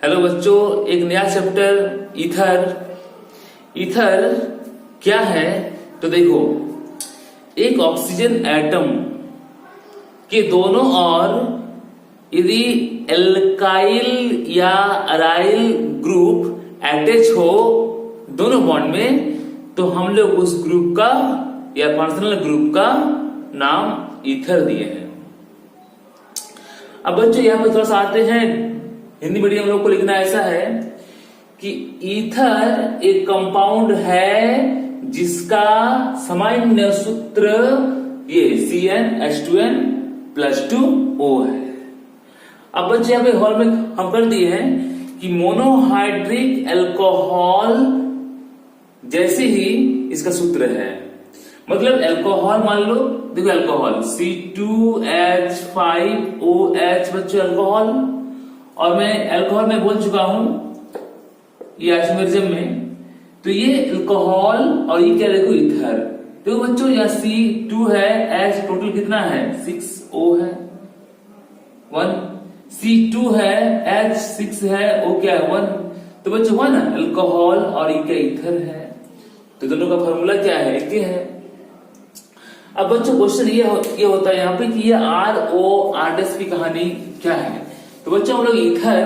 Hello बच्चों, एक नया चैप्टर ईथर। ईथर क्या है तो देखो, एक ऑक्सीजन एटम के दोनों ओर यदि एल्काइल या अराइल ग्रुप अटैच हो दोनों बॉन्ड में, तो हम लोग उस ग्रुप का या फंक्शनल ग्रुप का नाम ईथर दिए हैं। अब बच्चों यहां पर थोड़ा सा आते हैं, हिंदी मीडियम लोग को लिखना ऐसा है कि ईथर एक कंपाउंड है जिसका सामान्य सूत्र ये CnH2n+2O है। अब बच्चे यहाँ पे हॉल में हम कर दिए हैं कि मोनोहाइड्रिक अल्कोहल जैसे ही इसका सूत्र है, मतलब अल्कोहल मान लो, देखो अल्कोहल C2H5OH बच्चों अल्कोहल, और मैं अल्कोहल में बोल चुका हूं ये आइसोमेरिज्म में, तो ये अल्कोहल और ये क्या देखो ईथर। देखो बच्चों यहाँ C2 है, H टोटल कितना है 6O है 1, C2 है H 6 है, O क्या है 1, तो बच्चों 1 अल्कोहल और ये क्या ईथर है, तो दोनों का फॉर्मूला क्या है एक है। अब बच्चों क्वेश्चन ये होता है यहाँ पे कि ये RO की कहानी क्या है। तो बच्चों हम लोग ईथर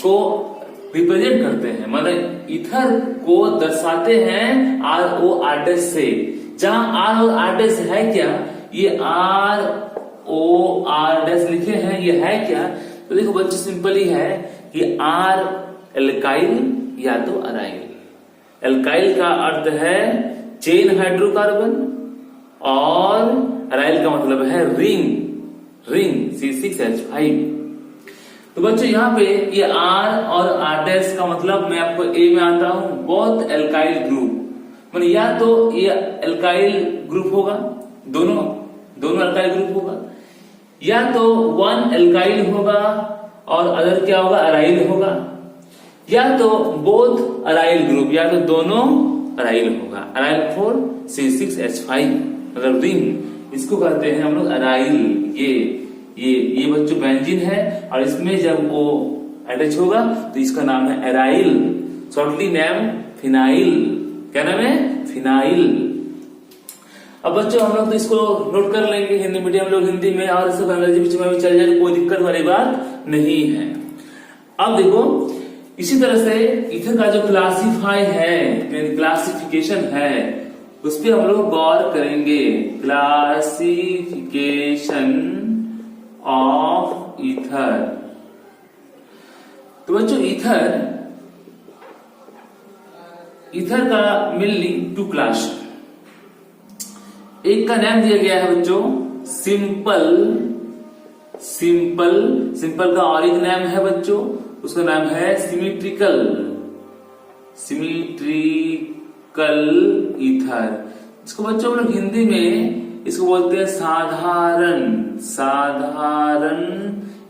को रिप्रेजेंट करते हैं, मतलब ईथर को दर्शाते हैं RO से, जहां RO है क्या, ये RO लिखे हैं, ये है क्या, तो देखो बच्चों सिंपल ही है कि R एल्काइल या तो अराइल। एल्काइल का अर्थ है चेन हाइड्रोकार्बन और अराइल का मतलब है रिंग C6H5। तो बच्चों यहाँ पे ये R और R' का मतलब मैं आपको ए में आता हूं, बहुत एल्काइल ग्रुप, मतलब या तो ये एल्काइल ग्रुप होगा, दोनों एल्काइल ग्रुप होगा, या तो 1 एल्काइल होगा और अदर क्या होगा अराइल होगा, या तो बोथ अराइल ग्रुप, या तो दोनों अराइल होगा। अराइल फॉर C6H5 मतलब रिंग, इसको कहते हैं हम लोग अराइल। ये बच्चों बेंजीन है और इसमें जब वो अटैच होगा तो इसका नाम है एराइल, शॉर्टली नेम फिनाइल। क्या नाम है फिनाइल। अब बच्चों हम लोग तो इसको नोट कर लेंगे, हिंदी मीडियम लोग हिंदी में और सब अंग्रेजी बीच में भी चल जाए, कोई दिक्कत वाली बात नहीं है। अब देखो इसी तरह से ईथर का जो क्लासिफिकेशन है उस पर हम लोग गौर करेंगे। Classification of ether. तो बच्चों ईथर का मेनली 2 क्लास। एक का नाम दिया गया है बच्चों सिंपल का और एक नाम है बच्चों, उसका नाम है सिमिट्रिकल ईथर। इसको बच्चों हम लोग हिंदी में इसको बोलते हैं साधारण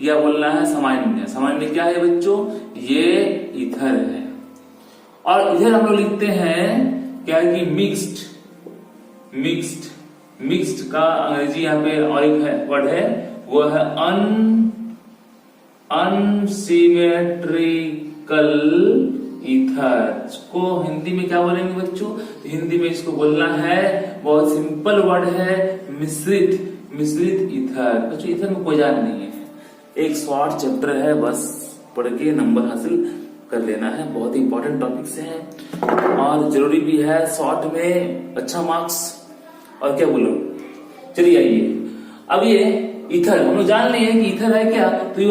या बोलना है सामान्य क्या है बच्चों, ये ईथर है। और इधर हम लोग लिखते हैं क्या है कि मिक्स्ड का अंग्रेजी यहाँ पे और एक वर्ड है, वो है अनसिमेट्रिकल ईथर। इसको हिंदी में क्या बोलेंगे बच्चों, हिंदी में इसको बोलना है, बहुत सिंपल वर्ड है, मिश्रित ईथर। बच्चों ईथर में कोई जान नहीं है, एक शॉर्ट चैप्टर है, बस पढ़ के नंबर हासिल कर लेना है। बहुत इंपॉर्टेंट टॉपिक्स हैं और जरूरी भी है, शॉर्ट में अच्छा मार्क्स। और क्या बोलो, चलिए आइए अब ये ईथर हम लोग जान लिए कि ईथर है क्या, तो ये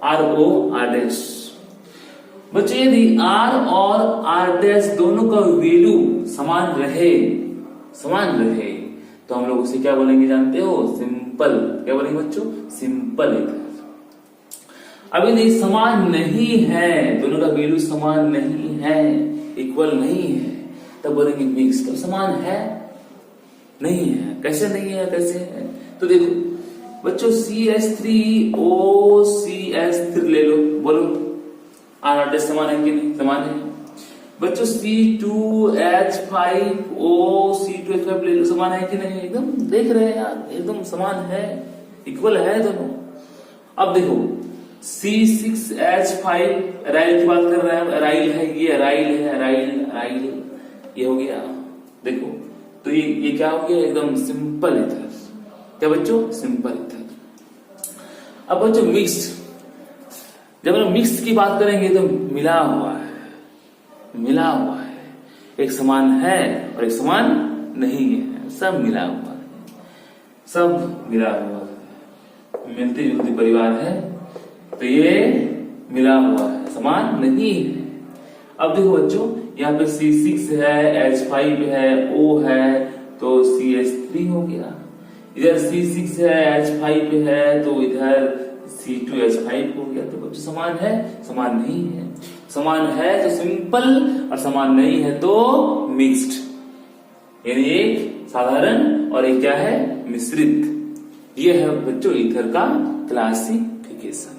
ROR'। बच्चों यदि R और R' दोनों का वैल्यू समान रहे तो हम लोग उसे क्या बोलेंगे जानते हो, सिंपल। क्या बोलेंगे बच्चों, सिंपल ईथर। अब यदि समान नहीं है, दोनों का वैल्यू समान नहीं है, इक्वल नहीं है, तब बोलेंगे मिक्स। तो समान है नहीं है, कैसे नहीं है, कैसे है, तो देखो बच्चों CH3OCH3 ले लो, बोलो R समान है कि नहीं, समान है। बच्चों C2H5OC2H5 ले लो, समान है कि नहीं, एकदम देख रहे हैं यार, एकदम समान है, इक्वल है दोनों। अब देखो C6H5 अराइल की बात कर रहा है, अराइल है, ये अराइल है, अराइल ये हो गया। देखो तो ये क्या हो गया, एकदम सिंपल ईथर। क्या बच्चों, सिंपल ईथर। अब बच्चों मिक्स्ड, जब हम मिक्स्ड की बात करेंगे तो मिला हुआ है, एक समान है और एक समान नहीं है, सब मिला हुआ है, मिलती जुलती परिवार है, तो ये मिला हुआ है, समान नहीं है। अब देखो बच्चों, यहाँ पे C6 है, H5 है, O है, तो CH3 हो गया। इधर C6 है, H5 है, तो इधर C2H5 हो गया। तो बच्चों समान है, समान नहीं है, समान है तो सिंपल और समान नहीं है तो मिक्स्ड, यानी एक साधारण और एक क्या है, मिश्रित। ये है बच्चों ईथर का क्लासिफिकेशन।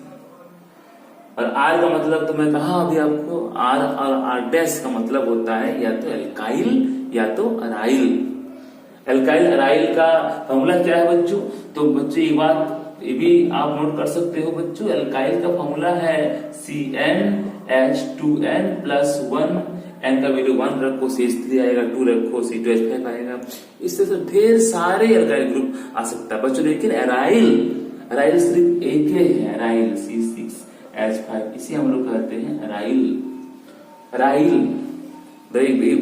और आर का मतलब तो मैं कहा अभी आपको, आर और आर डैश का मतलब होता है या तो एल्काइल या तो अराइल। एल्काइल अराइल का फॉर्मूला क्या है बच्चों, तो बच्चों एक बात ये भी आप नोट कर सकते हो बच्चों, एल्काइल का फॉर्मूला है CnH2n+1, n का वैल्यू 1 रखो, CH3 आएगा, 2 रखो, C2H5 आएगा। इस तरह से ढेर सारे एल्काइल ग्रुप आ सकता है बच्चों। लेकिन अराइल सिर्फ एक है, अराइल C6H5, इसी हम लोग कहते हैं अराइल।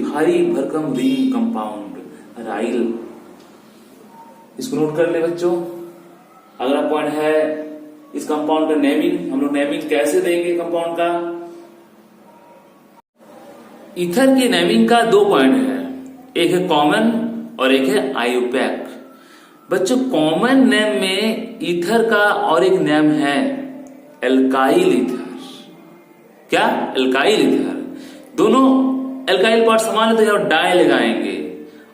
भारी भरकम रिंग कंपाउंड अराइल, इसको नोट कर ले बच्चों। अगला पॉइंट है इस कंपाउंड का नेमिंग। हम लोग नेमिंग कैसे देंगे कंपाउंड का, ईथर की नेमिंग का 2 पॉइंट है, एक है कॉमन और एक है आईयूपैक। बच्चों कॉमन नेम में ईथर का और एक नेम है एल्काइल ईथर। क्या, एल्काइल ईथर। दोनों एल्काइल पार्ट समान है तो यहाँ डाई लगाएंगे,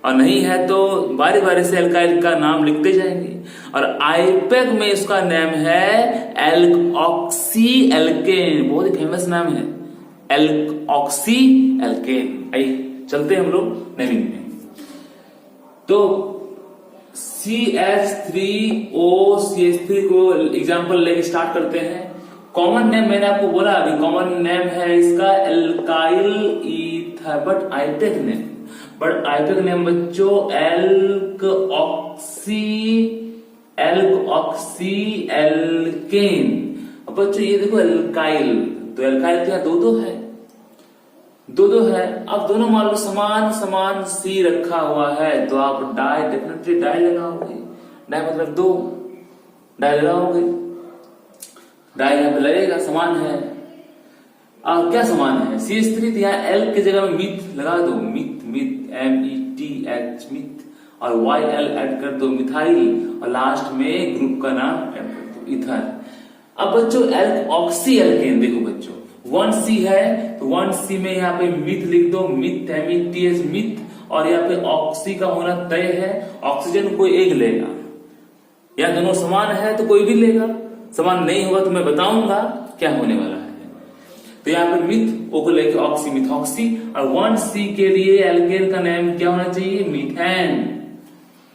और नहीं है तो बारी बारी से एल्काइल का नाम लिखते जाएंगे। और आईपेक में इसका नाम है एल्कऑक्सी एल्केन, बहुत ही फेमस नाम है एल्कऑक्सी एल्केन। आइए चलते हैं हम लोग नेमिंग में। तो CH3O को एग्जांपल लेके स्टार्ट करते हैं। कॉमन नेम मैंने आपको बोला अभी, कॉमन नेम है इसका alkyl ether, but IUPAC name बच्चों एल्कऑक्सी एल्केन। अब बच्चों ये देखो एल्काइल, तो एल्काइल क्या दो है। अब दोनों मान लो समान सी रखा हुआ है, तो आप डेफिनेटली डाई लगाओगे। डाई मतलब 2, डाई लगाओगे, डाई यहाँ पे लगेगा, समान है। अब क्या समान है, CH3, तो यहाँ L की जगह में मिथ लगा दो, मिथ METH मिथ, और YL ऐड कर दो मिथाइल, और लास्ट में ग्रुप का नाम ऐड कर दो ईथर। अब बच्चों एल्कऑक्सी एल्केन देखो बच्चों, 1C है तो 1C में यहाँ पे मिथ लिख दो, मिथ METH मिथ, और यहाँ पे ऑक्सी का होना तय है, ऑक्सीजन कोई एक लेगा, या दोनों समान है तो कोई भी लेगा, समान नहीं होगा तो मैं बताऊंगा क्या होने वाला है। तो यहाँ पे मिथ ओ को लेके ऑक्सी, मिथॉक्सी, और 1C के लिए एल्केन का नाम क्या होना चाहिए, मीथेन।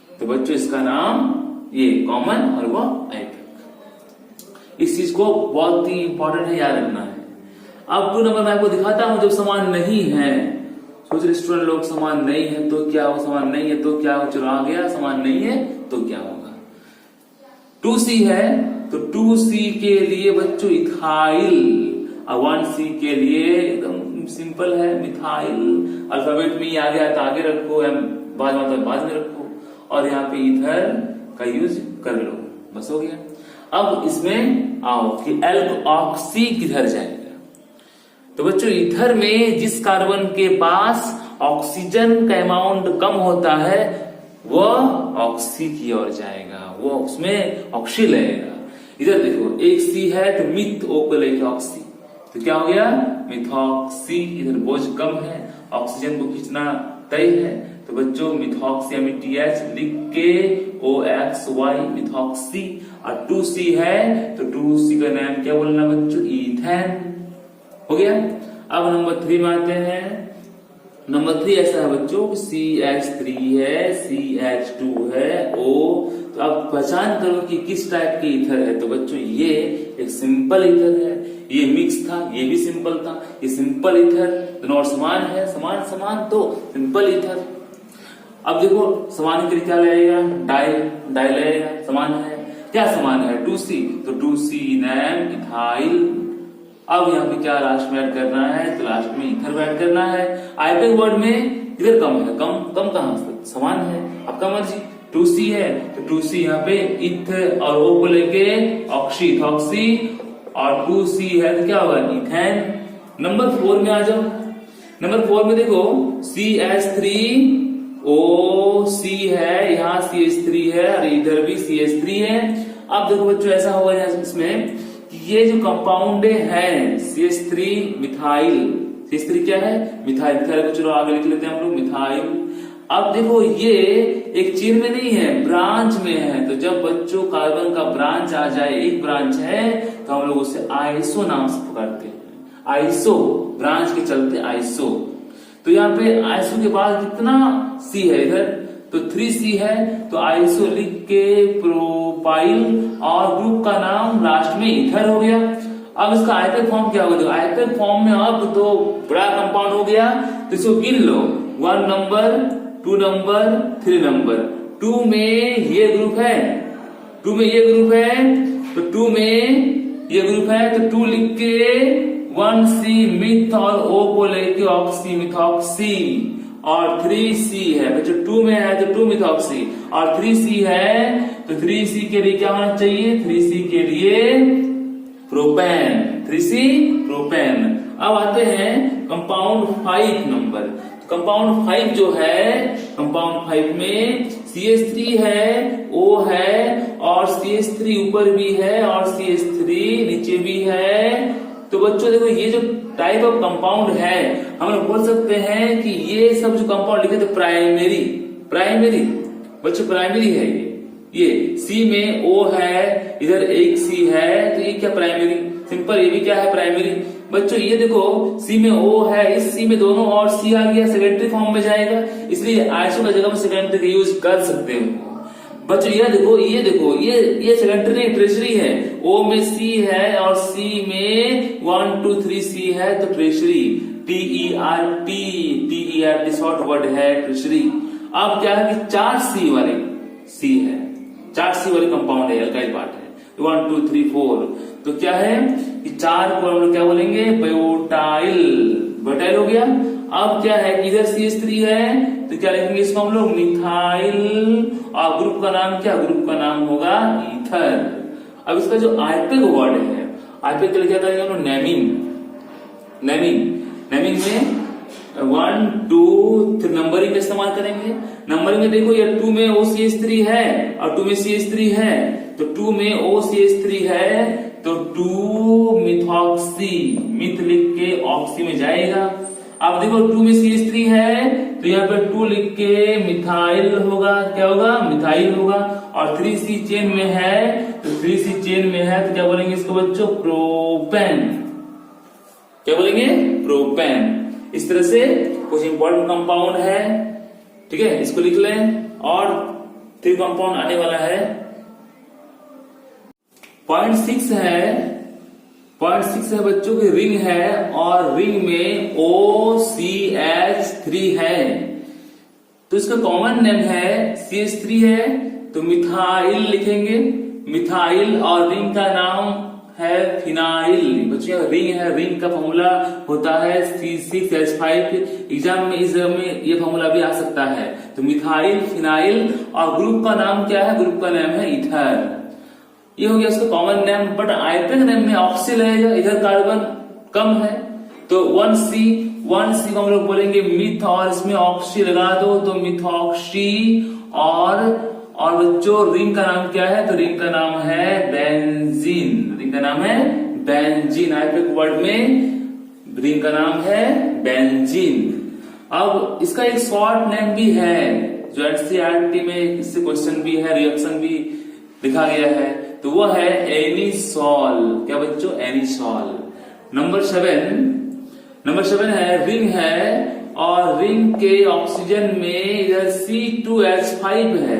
तो बच्चों इसका नाम ये कॉमन और वो आईपेक। इस चीज को बहुत ही इंपॉर्टेंट है, याद रखना है। अब 2 नंबर मैं आपको दिखाता हूं, जब समान नहीं है, सोच स्टूडेंट लोग समान नहीं है तो क्या हो, समान नहीं है तो क्या हो, चलो आ गया, समान नहीं है तो क्या होगा। 2C है तो 2C के लिए बच्चों इथाइल, और 1C के लिए एकदम सिंपल है मिथाइल। अल्फाबेट में ही आगे आता आगे रखो, या बाद में रखो, और यहाँ पे ईथर का यूज कर लो, बस हो गया। अब इसमें आओ कि एल्कऑक्सी किधर जाएगा। तो बच्चों ईथर में जिस कार्बन के पास ऑक्सीजन का अमाउंट कम होता है वह ऑक्सी की ओर जाएगा, वो उसमें ऑक्सी लगेगा। इधर देखो 1C है तो मिथ O को लेके ऑक्सी, तो क्या हो गया, मिथॉक्सी। इधर बोझ कम है, ऑक्सीजन को खींचना तय है, तो बच्चों मिथॉक्सी METH लिख के OXY मिथॉक्सी। और 2C है तो 2C का नाम क्या बोलना बच्चों, ईथेन। हो गया। अब नंबर 3 में आते हैं, नंबर 3 ऐसा है बच्चों CH3 है, CH2 है, O। तो आप पहचान करो कि किस टाइप के ईथर है। तो बच्चों ये एक सिंपल ईथर है, ये मिक्स था, ये भी सिंपल था, ये सिंपल ईथर दोनों और समान है, समान समान तो सिंपल ईथर। अब देखो समान के लिए क्या लगेगा, डाई लगेगा, समान है, क्या समान है 2C, तो 2C नैम इथाइल। अब यहाँ पे क्या लास्ट में ऐड करना है, तो लास्ट में ईथर ऐड करना है। आईपेक वर्ड में इधर कम है, कम कहाँ, समान है, आपका मर्जी। 2C है तो 2C यहाँ पे इथ और O को लेके ऑक्सी, और 2C है तो क्या होगा इथेन। नंबर 4 में आ जाओ। नंबर 4 में देखो CH3OC है, यहाँ CH3 है और इधर भी CH3 है। अब देखो बच्चों ऐसा होगा इसमें कि ये जो कंपाउंड है CH3 मिथाइल, CH3 क्या है मिथाइल, को चलो आगे लिख लेते हैं हम लोग मिथाइल। अब देखो ये एक चेन में नहीं है, ब्रांच में है। तो जब बच्चों कार्बन का ब्रांच आ जाए, एक ब्रांच है, तो हम लोग उसे आइसो नाम से पुकारते हैं। आइसो ब्रांच के चलते आइसो। तो यहाँ पे आइसो के बाद कितना C है इधर, तो 3C है, तो आइसो लिख के प्रोपाइल और ग्रुप का नाम लास्ट में ईथर हो गया। अब इसका आईपेक फॉर्म क्या होगा, तो आईपेक फॉर्म में अब तो बड़ा कंपाउंड हो गया, तो इसको गिन लो 1 नंबर, 2 नंबर, 3 नंबर। 2 में ये ग्रुप है, 2 में ये ग्रुप है, तो 2 में ये ग्रुप है, तो 2 लिख के 1C मिथ और O को लेके ऑक्सी मिथॉक्सी, और 3C है बच्चों, 2 में है तो 2 मिथॉक्सी, और 3C है तो 3C के लिए क्या होना चाहिए, 3C के लिए प्रोपेन, 3C प्रोपेन। अब आते हैं कंपाउंड 5 नंबर। कंपाउंड 5 जो है, कंपाउंड 5 में CH3 है, O है, और CH3 ऊपर भी है और CH3 नीचे भी है। तो बच्चों देखो ये जो टाइप ऑफ कंपाउंड है, हम लोग बोल सकते हैं कि ये सब जो कंपाउंड लिखे थे प्राइमरी बच्चों प्राइमरी है। ये C में O है, इधर एक C है, तो ये क्या प्राइमरी, सिंपल, ये भी क्या है प्राइमरी। बच्चों ये देखो C में O है, इस C में दोनों और C आ गया, सेकेंडरी फॉर्म में जाएगा, इसलिए आइसो की जगह में सेकेंडरी का यूज कर सकते हो। बच्चों ये देखो ये सेकेंडरी नहीं ट्रेशरी है। O में C है और C में 1 2 3 C है, तो ट्रेशरी, TERT शॉर्ट वर्ड है ट्रेशरी। अब क्या है कि 4C वाले C है, 4C वाले कंपाउंड है, एल्काइल पार्ट है, 1 2 3 4। तो क्या है कि 4 को हम लोग क्या बोलेंगे, ब्यूटाइल हो गया। अब क्या है कि इधर CH3 है, तो क्या लिखेंगे इसको हम लोग मिथाइल, और ग्रुप का नाम क्या, ग्रुप का नाम होगा ईथर। अब इसका जो आईपेक वर्ड है, आईपेक के लिए क्या करेंगे हम लोग, नेमिंग में 1 2 3 नंबरिंग का इस्तेमाल करेंगे। नंबरिंग में देखो ये 2 में OCH3 है और 2 में CH3 है, तो 2 में OCH3 है तो 2 मिथॉक्सी, मिथ लिख के ऑक्सी में जाएगा। अब देखो 2 में CH3 है, तो यहाँ पे 2 लिख के मिथाइल होगा, क्या होगा मिथाइल होगा, और 3C चेन में है, तो 3C चेन में है, तो क्या बोलेंगे इसको बच्चों, प्रोपेन। क्या बोलेंगे, प्रोपेन। इस तरह से कुछ इंपॉर्टेंट कंपाउंड है, ठीक है, इसको लिख लें। और 3 कंपाउंड आने वाला है। पॉइंट 6 है बच्चों की रिंग है, और रिंग में OCH3 है, तो इसका कॉमन नेम है CH3 है, तो मिथाइल लिखेंगे, मिथाइल, और रिंग का नाम है फिनाइल। बच्चों रिंग है, रिंग का फॉर्मूला होता है C6H5। एग्जाम में ये फॉर्मूला भी आ सकता है। तो मिथाइल, फिनाइल, और ग्रुप का नाम क्या है, ग्रुप का नाम है ईथर। ये हो गया इसका common name. But IUPAC name में ऑक्सी लगेगा, इधर कार्बन कम है, तो 1C को हम लोग बोलेंगे मिथ, और इसमें ऑक्सी लगा दो तो मिथॉक्सी। और बच्चों रिंग का नाम क्या है, तो रिंग का नाम है बेंजीन, रिंग का नाम है बेंजीन। आईपेक वर्ड में रिंग का नाम है बेंजीन। अब इसका एक शॉर्ट नेम भी है, जो NCERT में इससे क्वेश्चन भी है, रिएक्शन भी लिखा गया है, तो वो है एनिसॉल। क्या बच्चों, एनिसॉल। नंबर 7 है, रिंग है और रिंग के ऑक्सीजन में इधर C2H5 है,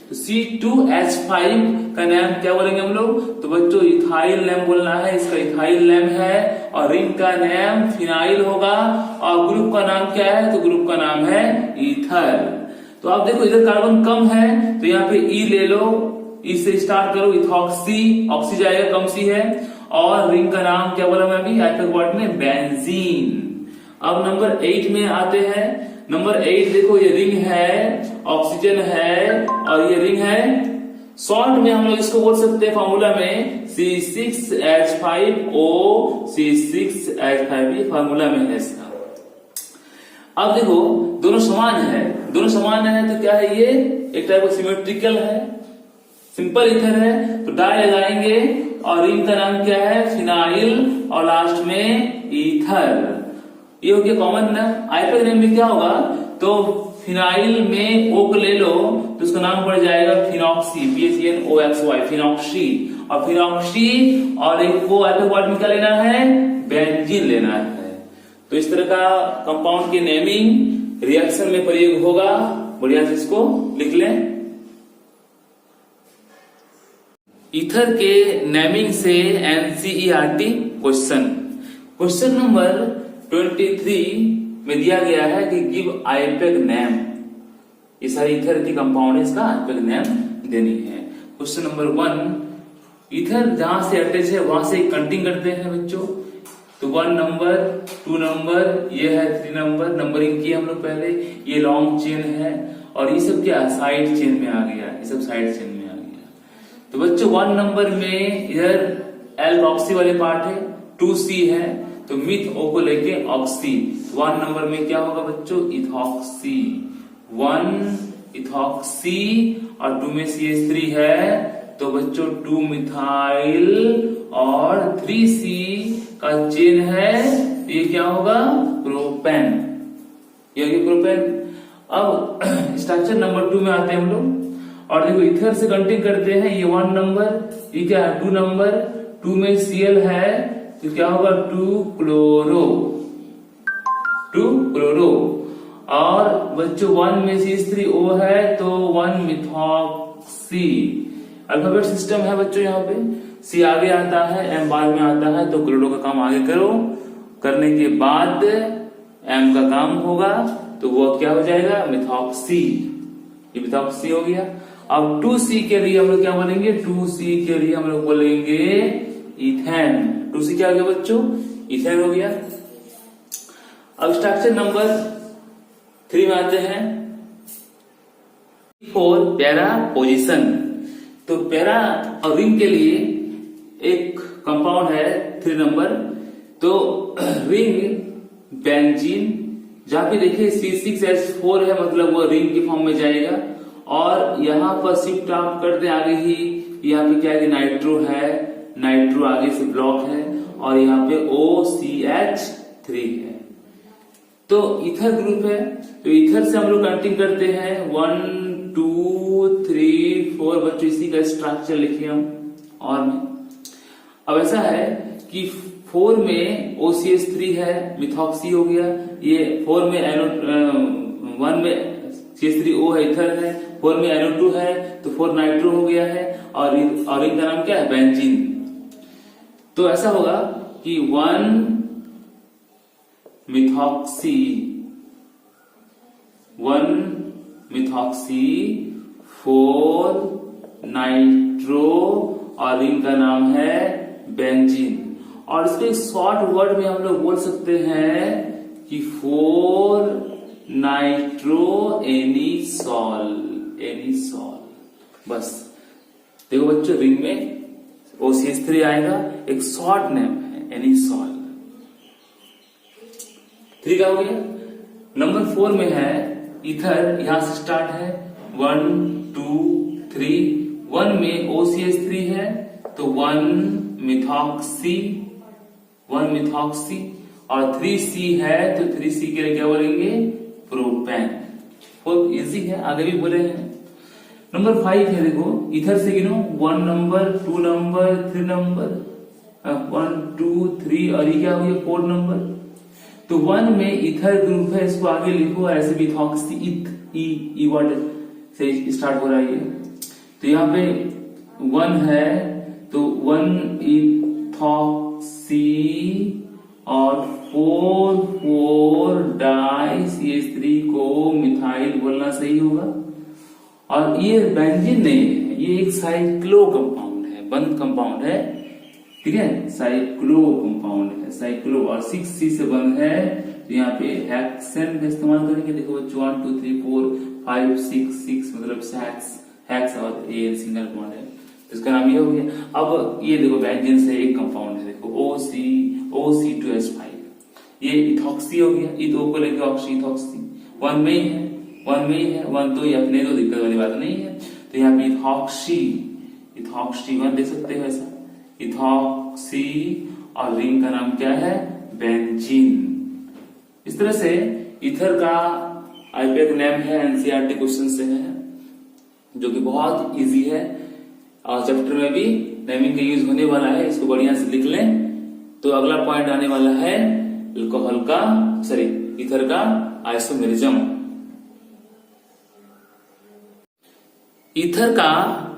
तो C2H5 का नाम क्या बोलेंगे हम लोग? तो बच्चों इथाइल नाम बोलना है, इसका इथाइल नाम है, और रिंग का नाम फिनाइल होगा, और ग्रुप का नाम क्या है? तो ग्रुप का नाम है ईथर। तो आप देखो इधर कार्बन कम है, तो यहाँ पे ई ले लो, ई से स्टार्ट करो, इथॉक्सी, ऑक्सी जाएगा, कम सी है, और रिंग का नाम क्या बोला मैं अभी एल्फाबेट वर्ड में? बेंजीन। अब नंबर 8 में आते हैं। नंबर 8 देखो, ये रिंग है, ऑक्सीजन है, और ये रिंग है। शॉर्ट में हम लोग इसको बोल सकते हैं फॉर्मूला में C6H5O, C6H5 ये फॉर्मूला में है इसका। अब देखो दोनों समान है, दोनों समान है तो क्या है? ये एक टाइप का सिमेट्रिकल है, सिंपल ईथर है, तो डाई लगाएंगे, और रिंग का नाम क्या है? फिनाइल, और लास्ट में ईथर। ये हो गया कॉमन ना। आईपीएक नेम में क्या होगा? तो फिनाइल में ओ को ले लो तो उसका नाम पड़ जाएगा फिनॉक्सी, PHENOXY, फिनॉक्सी, और फिनॉक्सी, और एक को आईपीएक वर्ड में क्या लेना है? बेंजीन लेना है। तो इस तरह का कंपाउंड की नेमिंग रिएक्शन में प्रयोग होगा, बढ़िया से इसको लिख लें। ईथर के नेमिंग से एनसीईआरटी क्वेश्चन नंबर 23 में दिया गया है कि गिव आईपीएक नेम। ये सारी ईथर की कंपाउंड है, इसका आईपीएक नेम देनी है। क्वेश्चन नंबर 1, ईथर जहां से अटैच है वहां से कंटिंग करते हैं बच्चों। तो 1 नंबर, 2 नंबर, ये है 3 नंबर, नंबरिंग की हम लोग पहले, ये लॉन्ग चेन है, और ये सब क्या साइड चेन में आ गया, ये सब साइड चेन में आ गया। तो बच्चों 1 नंबर में इधर एल्कोक्सी वाले पार्ट है, 2C है, तो मिथ ओ को लेके ऑक्सी। 1 नंबर में क्या होगा बच्चों? इथॉक्सी, 1 इथॉक्सी, और 2 में CH3 है, तो बच्चों 2 मिथाइल, और 3C का चेन है, ये क्या होगा? प्रोपेन, ये होगी प्रोपेन। अब स्ट्रक्चर नंबर 2 में आते हैं हम लोग, और देखो इथर से कंटिन्यू करते हैं। ये 1 नंबर, ये क्या है? 2 नंबर, 2 में Cl है, तो क्या होगा? 2 क्लोरो, और बच्चों 1 में CH3O है, तो 1 मिथॉक्सी। अल्फाबेट सिस्टम है बच्चों, यहाँ पे C आगे आता है, M बाद में आता है, तो क्लोरो का काम आगे करो, करने के बाद M का काम होगा, तो वो क्या हो जाएगा? मिथॉक्सी, ये मिथॉक्सी हो गया। अब 2C के लिए हम लोग क्या बोलेंगे? 2C के लिए हम लोग बोलेंगे इथेन। 2C क्या हो गया बच्चों? इथेन हो गया। अब स्ट्रक्चर नंबर 3 में आते हैं। 4 पैरा पोजीशन। तो पैरा और रिंग के लिए एक कंपाउंड है 3 नंबर, तो रिंग बेंजीन, जहां पे देखिए C6H4 है, मतलब वो रिंग की फॉर्म में जाएगा, और यहाँ पर शिफ्ट आप करते आगे ही, यहाँ पे क्या है? नाइट्रो है, नाइट्रो आगे से ब्लॉक है, और यहाँ पे OCH3 है। तो इथर ग्रुप है, तो इथर से हम लोग काउंटिंग करते हैं 1 2 3 4 बच्चों, इसी का स्ट्रक्चर लिखे हम और में। अब ऐसा है कि 4 में OCH3 है, मिथॉक्सी हो गया, ये 4 में 1 में CH3O है, इथर है, 4 में NO2 है, तो 4 नाइट्रो हो गया है, और इनका नाम क्या है? बेंजीन। तो ऐसा होगा कि 1 मिथॉक्सी, 4 नाइट्रो, और इनका नाम है बेंजीन। और इसके शॉर्ट वर्ड में हम लोग बोल सकते हैं कि 4 नाइट्रो एनिसॉल, बस। देखो बच्चों, रिंग में OCH3 आएगा, एक शॉर्ट नेम है एनिसॉल। 3 का हो गया। नंबर 4 में है इथर, यहां से स्टार्ट है 1 2 3, 1 में OCH3 है, तो 1 मिथॉक्सी, और 3C है, तो 3C के लिए क्या बोलेंगे? प्रोपेन। बहुत इजी है, आगे भी बोले हैं। नंबर 5 है, देखो इधर से गिनो, 1 नंबर, 2 नंबर, 3 नंबर, 1 2 3, और ये क्या हो गया? 4 नंबर। तो 1 में इथर ग्रुप है, इसको आगे लिखो ऐसे भी इथॉक्सी, ई वर्ड से स्टार्ट हो रहा है ये। तो यहाँ पे 1 है तो 1 इथॉक्सी और 4 डाई CH3 को मिथाइल बोलना सही होगा। और ये बेंजीन नहीं है, ये एक साइक्लो कंपाउंड है, बंद कंपाउंड है, ठीक है, साइक्लो कंपाउंड है, साइक्लो, और 6C से बंद है। तो यहाँ पे हेक्सेन का इस्तेमाल करेंगे। देखो 1 2 3 4 5 6 मतलब हेक्स और ए सिंगल बॉन्ड है, इसका नाम ये हो गया। अब ये देखो बेंजीन से एक कंपाउंड है, देखो OC2H5, ये इथॉक्सी हो गया, इथो को लेके ऑक्सी इथॉक्सी 1 में ही है, 1 तो ये अपने तो दिक्कत वाली बात नहीं है। तो यहाँ पे इथॉक्सी 1 दे सकते हो ऐसा, इथॉक्सी, और रिंग का नाम क्या है, बेंजीन। इस तरह से इथर का आईपीएक नेम है, एनसीईआरटी क्वेश्चन से है, जो कि बहुत इजी है और चैप्टर में भी नेमिंग का यूज होने वाला है, इसको बढ़िया से लिख लें। तो अगला पॉइंट आने वाला है अल्कोहल का, सॉरी इथर का आइसोमेरिज्म। ईथर का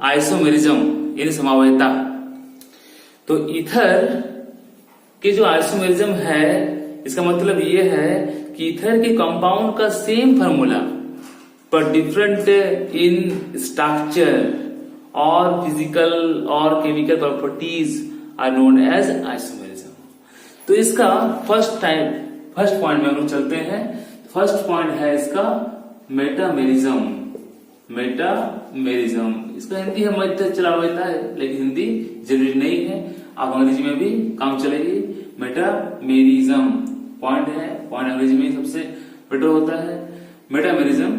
आइसोमेरिज्म यानी समावयता। तो ईथर के जो आइसोमेरिज्म है, इसका मतलब ये है कि ईथर के कंपाउंड का सेम फार्मूला पर डिफरेंट इन स्ट्रक्चर और फिजिकल और chemical properties are known as isomerism. तो इसका फर्स्ट पॉइंट में हम लोग चलते हैं। फर्स्ट पॉइंट है इसका मेटामेरिज्म। मेटामेरिज्म, इसका हिंदी हम चला होता है, लेकिन हिंदी जरूरी नहीं है, आप अंग्रेजी में भी काम चलेगी। मेटामेरिज्म पॉइंट है, पॉइंट अंग्रेजी में सबसे बेटर होता है मेटामेरिज्म।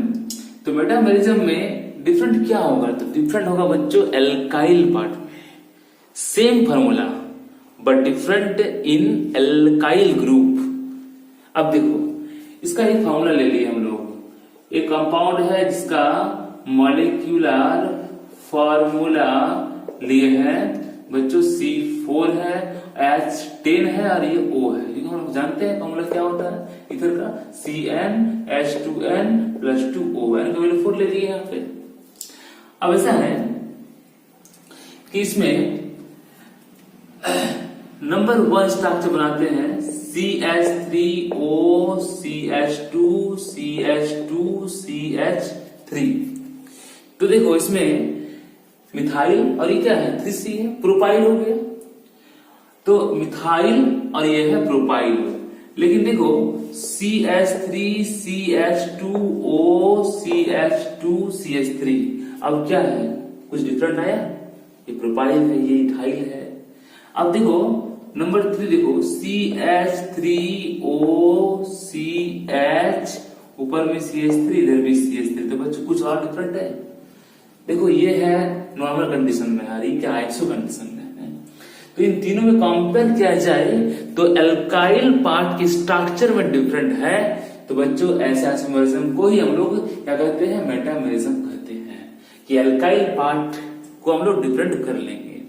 तो मेटामेरिज्म में डिफरेंट क्या होगा, तो डिफरेंट होगा बच्चों एल्काइल पार्ट में, same formula but different in alkyl group. अब देखो इसका एक फार्मूला ले लिए हम लोग, एक कंपाउंड है जिसका मॉलिक्यूलर फार्मूला लिए हैं बच्चों, C4 है, H10 है और ये O है, क्योंकि हम लोग जानते हैं फार्मूला क्या होता है इधर का, CnH2n + 2O, का वैल्यू 4 ले लिए यहाँ पे। अब ऐसा है कि इसमें नंबर 1 स्ट्रक्चर बनाते हैं CH3O CH2 CH2 CH3। तो देखो इसमें मिथाइल और ये क्या है 3C है, प्रोपाइल हो गया। तो मिथाइल और ये है प्रोपाइल, लेकिन देखो CH3 CH2O CH2 CH3 अब क्या है, कुछ डिफरेंट आया, ये प्रोपाइल है, ये इथाइल है। अब देखो नंबर 3 देखो CH3O CH, ऊपर में CH3 इधर भी CH3, तो बच्चों कुछ और डिफरेंट है। देखो ये है नॉर्मल कंडीशन में, आ रही क्या आइसो कंडीशन में है। तो इन तीनों में कंपेयर किया जाए तो एल्काइल पार्ट के स्ट्रक्चर में डिफरेंट है। तो बच्चों ऐसे आइसोमेरिज्म को ही हम लोग क्या कहते हैं, मेटामेरिज्म कहते हैं, कि एल्काइल पार्ट को हम लोग डिफरेंट कर लेंगे,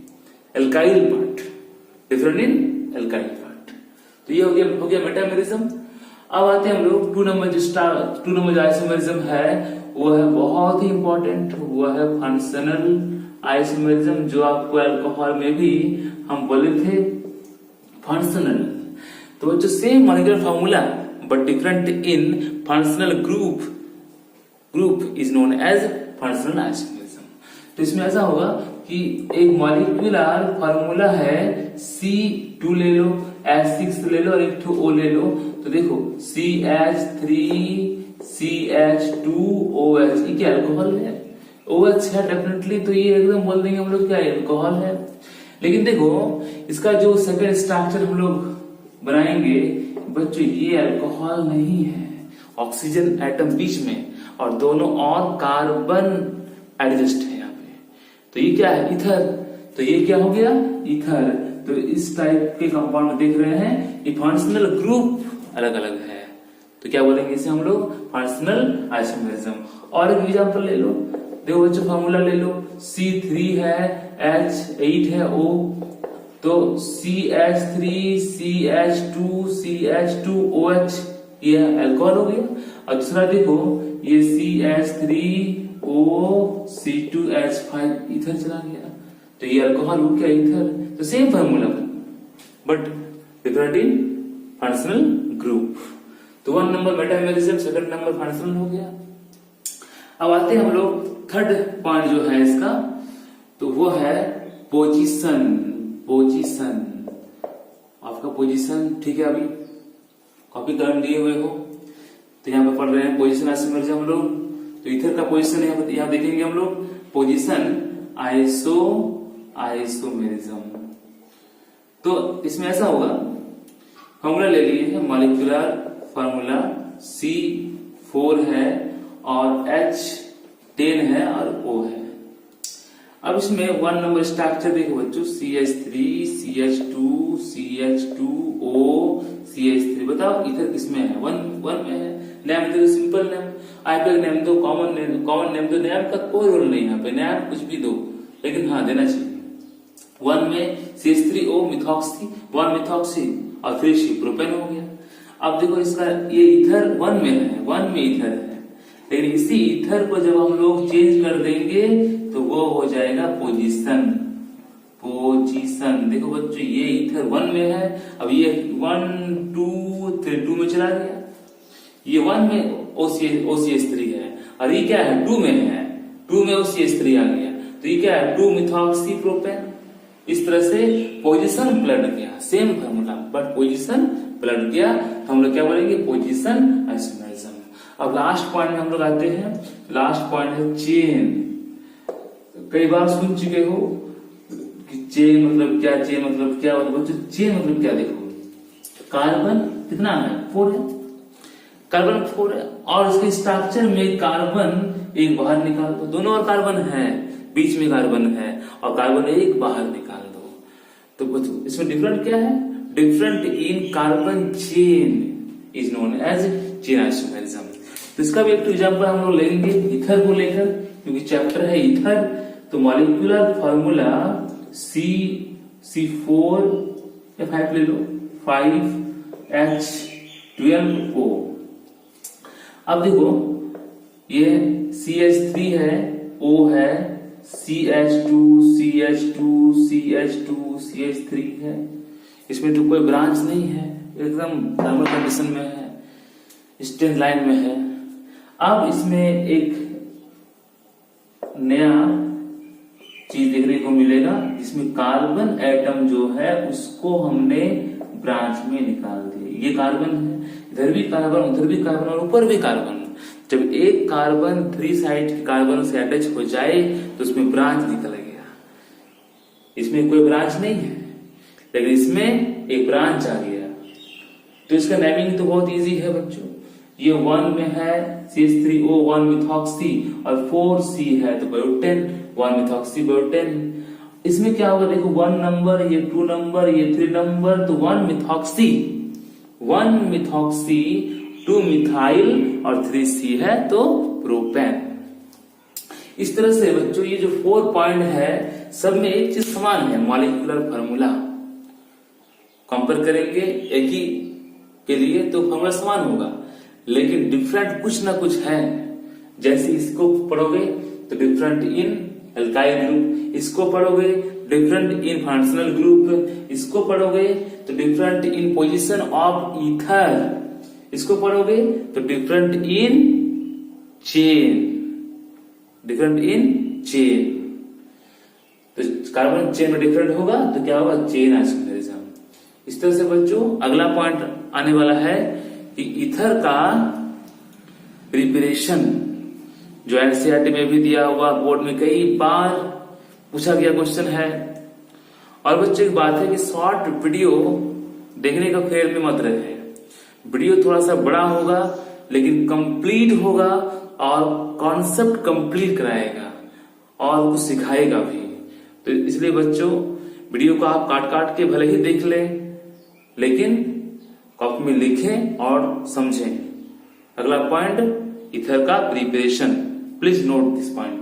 alkyl part different in alkyl part. तो ये हो गया मेटामेरिज्म। अब आते हैं हम लोग 2 नंबर जो आइसोमेरिज्म है वो है बहुत ही इंपॉर्टेंट, वो है फंक्शनल आइसोमेरिज्म, जो आपको अल्कोहल में भी हम बोले थे फंक्शनल। तो बच्चों same molecular formula but different in functional group is known as functional isomerism. तो इसमें ऐसा होगा कि एक मॉलिक्यूलर फार्मूला है C2 ले लो, H6 ले लो और एक O ले लो। तो देखो CH3 CH2OH, ये क्या अल्कोहल है, OH है डेफिनेटली, तो ये एकदम बोल देंगे हम लोग क्या अल्कोहल है। लेकिन देखो इसका जो सेकंड स्ट्रक्चर हम लोग बनाएंगे बच्चों, ये अल्कोहल नहीं है, ऑक्सीजन एटम बीच में और दोनों और कार्बन एडजस्ट है यहाँ पे। तो ये क्या है, ईथर। तो ये क्या हो गया, ईथर। तो इस टाइप के कंपाउंड में देख रहे हैं ये फंक्शनल ग्रुप अलग अलग है, तो क्या बोलेंगे इसे हम लोग फंक्शनल आइसोमेरिज्म। और एक एग्जांपल ले लो, देखो बच्चों फार्मूला ले लो, C3 है, H8 है, O तो CH3CH2CH2OH ये अल्कोहल हो गया। और दूसरा देखो ये CH3OC2H5 इथर चला गया, तो ये अल्कोहल हो गया इथर। तो same formula but different in functional group. तो 1 number metamerism, second number functional हो गया। अब आते हैं हम लोग थर्ड पॉइंट जो है इसका, तो वो है पोजीशन। पोजीशन आपका पोजीशन ठीक है, अभी कॉपी कर लिए हुए हो तो यहाँ पे पढ़ रहे हैं पोजीशन आइसोमेरिज्म हम लोग। तो इथर का पोजीशन यहाँ देखेंगे हम लोग, पोजीशन आइसोमेरिज्म। तो इसमें ऐसा होगा, फॉर्मूला ले लिए हैं, मॉलिक्यूलर फॉर्मूला C4 है और H10 है और O है। अब इसमें 1 नंबर स्ट्रक्चर देखो बच्चों, CH3 CH2 CH2O CH3। बताओ इधर किसमें है? 1 में है। नेम तो सिंपल नेम, आईपीएल नेम दो, कॉमन नेम दो, नेम का कोई रोल नहीं है यहाँ पे, नेम कुछ भी दो लेकिन हाँ देना चाहिए। 1 में CH3O मिथॉक्सी, 1 मिथॉक्सी और 3C प्रोपेन हो गया। अब देखो इसका ये इथर 1 में है, 1 में इथर है, लेकिन इसी इथर को जब हम लोग चेंज कर देंगे तो वो हो जाएगा पोजीशन। पोजीशन देखो बच्चों, ये इथर 1 में है, अब ये 1 2 3 2 में चला गया। ये 1 में OCH3 है और ये क्या है 2 में है, 2 में OCH3 आ गया, तो ये क्या है 2 मिथॉक्सी प्रोपेन। इस तरह से पोजीशन पलट गया, सेम फार्मूला बट पोजीशन पलट गया, हम लोग क्या बोलेंगे पोजीशन आइसोमेरिज्म। अब लास्ट पॉइंट में हम लोग आते हैं, लास्ट पॉइंट है चेन। कई बार सुन चुके हो कि चेन मतलब क्या, चेन मतलब क्या होता है। चेन मतलब क्या, देखो कार्बन कितना है 4 है, कार्बन 4 है और इसके स्ट्रक्चर में कार्बन एक बाहर निकाल दो, दोनों और कार्बन है, बीच में कार्बन है और कार्बन एक बाहर निकाल दो। तो इसमें डिफरेंट क्या है, different in carbon chain is known as chain isomerism. तो इसका भी एक एग्जांपल हम लोग लेंगे इथर को लेकर, क्योंकि चैप्टर है इथर। तो मॉलिक्यूलर फॉर्मूला C4 या 5 ले लो, 5H12O। अब देखो ये CH3 है, O है, CH2 CH2 CH2 CH3 है। इसमें तो कोई ब्रांच नहीं है, एकदम नॉर्मल कंडीशन में है, स्ट्रेट लाइन में है। अब इसमें एक नया चीज देखने को मिलेगा, जिसमें कार्बन एटम जो है उसको हमने ब्रांच में निकाल दिया। ये कार्बन है, इधर भी कार्बन, उधर भी कार्बन और ऊपर भी कार्बन। जब एक कार्बन 3 साइड के कार्बन से अटैच हो जाए तो उसमें ब्रांच निकल गया। इसमें कोई ब्रांच नहीं है लेकिन इसमें एक ब्रांच आ गया। तो इसका नेमिंग तो बहुत इजी है बच्चों। ये 1 में है CH3O 1 मिथॉक्सी और 4C है तो बायोटेन, 1 मिथॉक्सी बायोटेन। इसमें क्या होगा देखो, 1 नंबर, ये 2 नंबर, ये 3 नंबर, तो 1 मिथॉक्सी 2 मिथाइल और 3C है तो प्रोपेन। इस तरह से बच्चों ये जो 4 पॉइंट है सब में एक चीज समान है, मॉलिक्यूलर फार्मूला। कंपेयर करेंगे एक ही के लिए तो फार्मूला समान होगा, लेकिन डिफरेंट कुछ ना कुछ है। जैसे इसको पढ़ोगे तो डिफरेंट इन एल्काइल ग्रुप, इसको पढ़ोगे डिफरेंट इन फंक्शनल ग्रुप, इसको पढ़ोगे तो different in position of ether, इसको पढ़ोगे तो different in chain, different in chain. तो कार्बन चेन में डिफरेंट होगा तो क्या होगा, चेन आइसोमेरिज्म। इस तरह से बच्चों अगला पॉइंट आने वाला है कि ईथर का प्रिपरेशन, जो एनसीईआरटी में भी दिया हुआ, बोर्ड में कई बार पूछा गया क्वेश्चन है। और बच्चों एक बात है कि शॉर्ट वीडियो देखने का फेर में मत रहे। वीडियो थोड़ा सा बड़ा होगा लेकिन कंप्लीट होगा और कॉन्सेप्ट कंप्लीट कराएगा और कुछ सिखाएगा भी। तो इसलिए बच्चों वीडियो को आप काट काट के भले ही देख लें, लेकिन कॉपी में लिखें और समझें। अगला पॉइंट ईथर का preparation, please note this point.